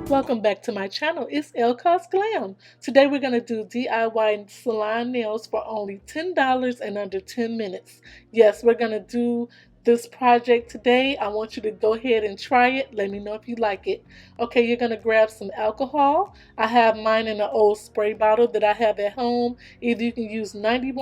Welcome back to my channel. It's 𝐸𝑚𝑎𝑧𝑖𝑛𝑔 GLAM. Today we're going to do DIY salon nails for only $10 and under 10 minutes. Yes, we're going to do this project today. I want you to go ahead and try it. Let me know if you like it. Okay, you're going to grab some alcohol. I have mine in an old spray bottle that I have at home. Either you can use 91%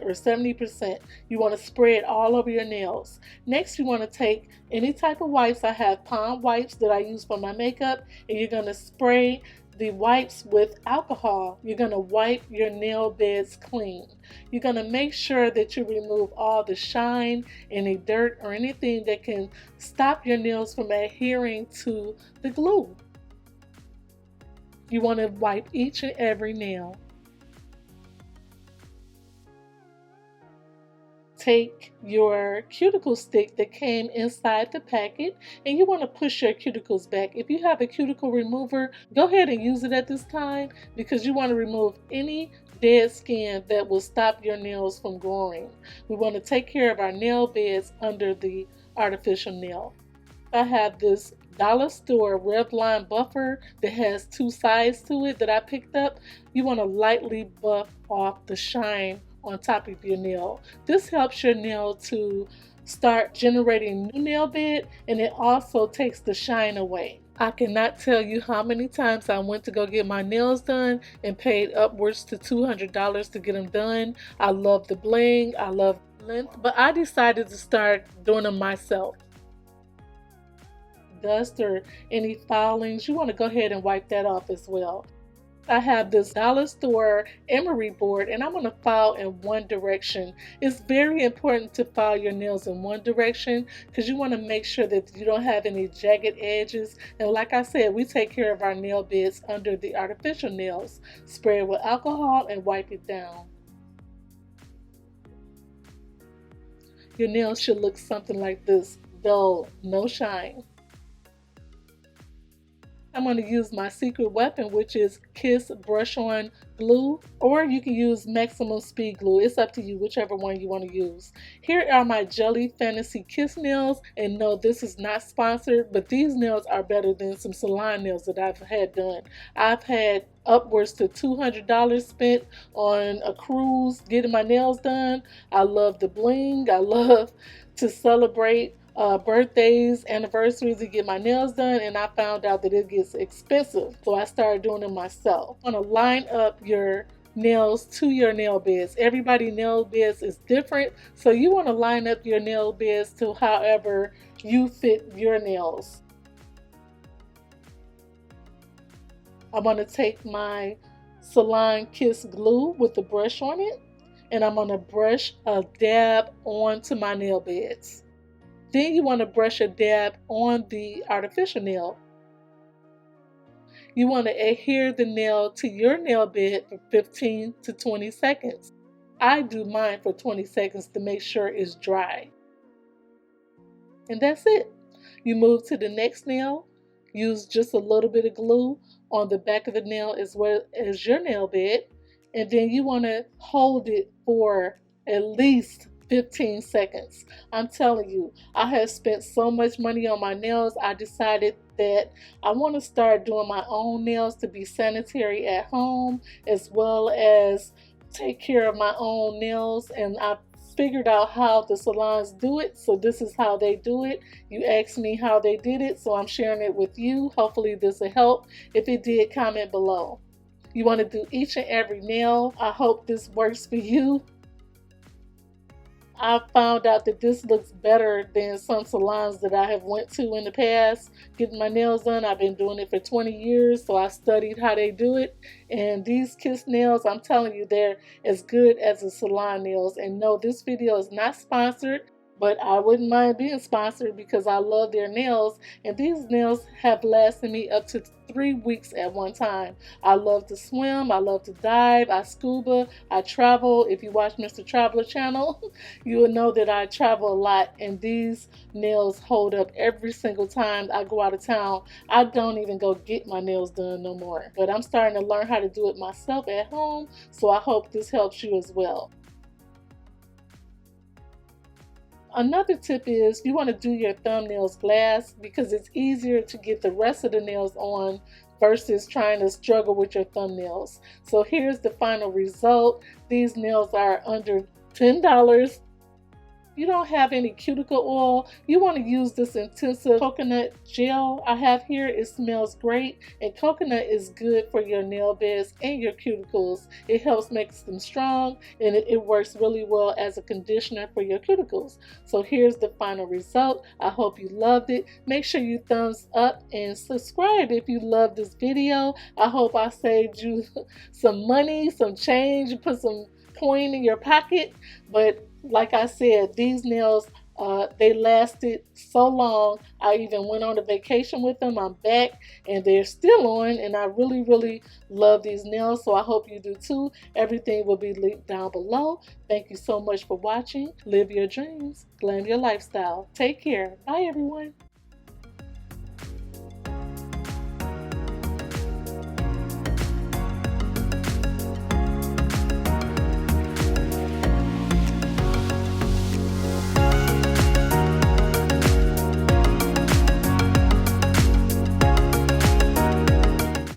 or 70%. You want to spray it all over your nails. Next, you want to take any type of wipes. I have palm wipes that I use for my makeup, and you're going to spray the wipes with alcohol. You're going to wipe your nail beds clean. You're going to make sure that you remove all the shine, any dirt, or anything that can stop your nails from adhering to the glue. You want to wipe each and every nail. Take your cuticle stick that came inside the packet, and you want to push your cuticles back. If you have a cuticle remover, go ahead and use it at this time, because you want to remove any dead skin that will stop your nails from growing. We want to take care of our nail beds under the artificial nail. I have this dollar store Revlon buffer that has two sides to it that I picked up. You want to lightly buff off the shine on top of your nail. This helps your nail to start generating new nail bed, and it also takes the shine away. I cannot tell you how many times I went to go get my nails done and paid upwards to $200 to get them done. I love the bling, I love the length, but I decided to start doing them myself. Dust or any filings, you want to go ahead and wipe that off as well. I have this dollar store emery board, and I'm going to file in one direction. It's very important to file your nails in one direction, because you want to make sure that you don't have any jagged edges. And like I said, we take care of our nail beds under the artificial nails. Spray it with alcohol and wipe it down. Your nails should look something like this: dull, no shine. I'm going to use my secret weapon, which is Kiss Brush On Glue, or you can use Maximum Speed Glue. It's up to you, whichever one you want to use. Here are my Jelly Fantasy Kiss nails, and no, this is not sponsored, but these nails are better than some salon nails that I've had done. I've had upwards to $200 spent on a cruise getting my nails done. I love the bling. I love to celebrate birthdays, anniversaries to get my nails done, and I found out that it gets expensive, so I started doing them myself. You want to line up your nails to your nail beds. Everybody's nail beds is different, so you want to line up your nail beds to however you fit your nails. I'm going to take my Salon Kiss glue with the brush on it, and I'm going to brush a dab onto my nail beds. Then you want to brush a dab on the artificial nail. You want to adhere the nail to your nail bed for 15 to 20 seconds. I do mine for 20 seconds to make sure it's dry. And that's it. You move to the next nail. Use just a little bit of glue on the back of the nail as well as your nail bed. And then you want to hold it for at least 15 seconds. I'm telling you, I have spent so much money on my nails. I decided that I want to start doing my own nails to be sanitary at home, as well as take care of my own nails. And I figured out how the salons do it, so this is how they do it. You asked me how they did it, so I'm sharing it with you. Hopefully this will help. If it did, comment below. You want to do each and every nail. I hope this works for you. I found out that this looks better than some salons that I have went to in the past getting my nails done. I've been doing it for 20 years, so I studied how they do it. And these Kiss nails, I'm telling you, they're as good as the salon nails. And no, this video is not sponsored, but I wouldn't mind being sponsored because I love their nails, and these nails have lasted me up to 3 weeks at one time. I love to swim, I love to dive, I scuba, I travel. If you watch Mr. Traveler channel, you will know that I travel a lot, and these nails hold up every single time I go out of town. I don't even go get my nails done no more, but I'm starting to learn how to do it myself at home, so I hope this helps you as well. Another tip is you want to do your thumbnails glass because it's easier to get the rest of the nails on versus trying to struggle with your thumbnails. So here's the final result. These nails are under $10. You don't have any cuticle oil, you want to use this intensive coconut gel I have here. It smells great, and coconut is good for your nail beds and your cuticles. It helps make them strong, and it works really well as a conditioner for your cuticles. So here's the final result. I hope you loved it. Make sure you thumbs up and subscribe if you loved this video. I hope I saved you some money, some change, put some coin in your pocket. But like I said, these nails, they lasted so long. I even went on a vacation with them. I'm back and they're still on, and I really love these nails. So I hope you do too. Everything will be linked down below. Thank you so much for watching. Live your dreams, glam your lifestyle. Take care. Bye everyone.